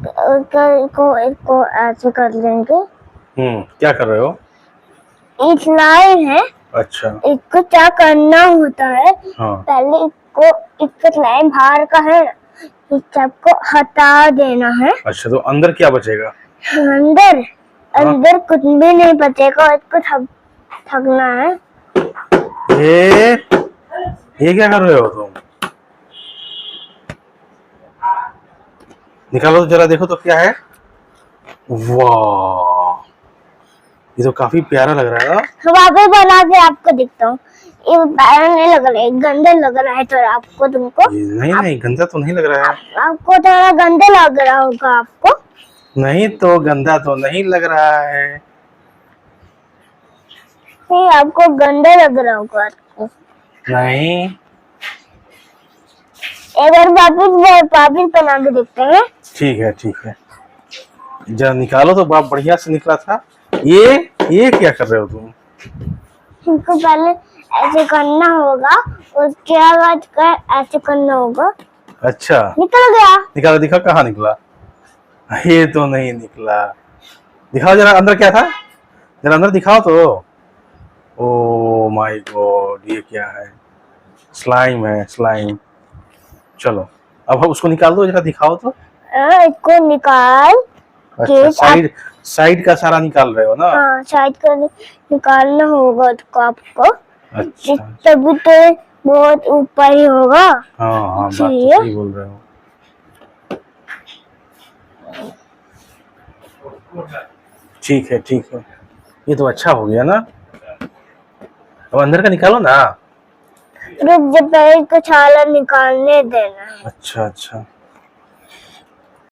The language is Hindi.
इसको ऐसे कर लेंगे। क्या कर रहे हो? ये स्लाइम है। अच्छा, इसको क्या करना होता है? हाँ। पहले इसको स्लाइम बाहर का है ना, इस सबको हटा देना है। अच्छा, तो अंदर क्या बचेगा? अंदर कुछ भी नहीं बचेगा। इसको थकना है। ये क्या कर रहे हो तुम? निकालो तो जरा, देखो तो क्या है। वाह, ये तो काफी प्यारा लग रहा है। वापस बना के आपको दिखता हूँ। ये प्यारा नहीं लग रहा है, गंदा लग रहा है थोड़ा आपको। तुमको नहीं, गंदा तो नहीं लग रहा है। आपको थोड़ा गंदा लग रहा होगा आपको। नहीं तो गंदा तो नहीं लग रहा है। नहीं, आपको गंदा लग रहा होगा आपको। नहीं, एक बार वापिस बना के देखते हैं। ठीक है, जरा निकालो तो। बाप बढ़िया से निकला था। ये क्या कर रहे हो तुम? इनको पहले ऐसे करना होगा, उसके बाद ऐसे करना होगा। अच्छा, निकल गया। निकालो, दिखाओ कहाँ निकला। ये तो नहीं निकला। दिखाओ जरा अंदर क्या था, जरा अंदर दिखाओ तो। ओ माय गॉड, ये क्या है? स्लाइम है, स्लाइम। चलो अब उसको निकाल दो, जरा दिखाओ तो। इसको निकाल अच्छा, साइड का सारा निकाल रहे हो ना? हाँ, साइड का निकालना होगा उसको आपको। अच्छा, तभी तो बहुत ऊपर ही होगा। हाँ, बात तो सही बोल रहे हो। ठीक है, ये तो अच्छा हो गया ना। अब अंदर का निकालो ना। रुक, जब पहले इसको छाला निकालने देना है। अच्छा,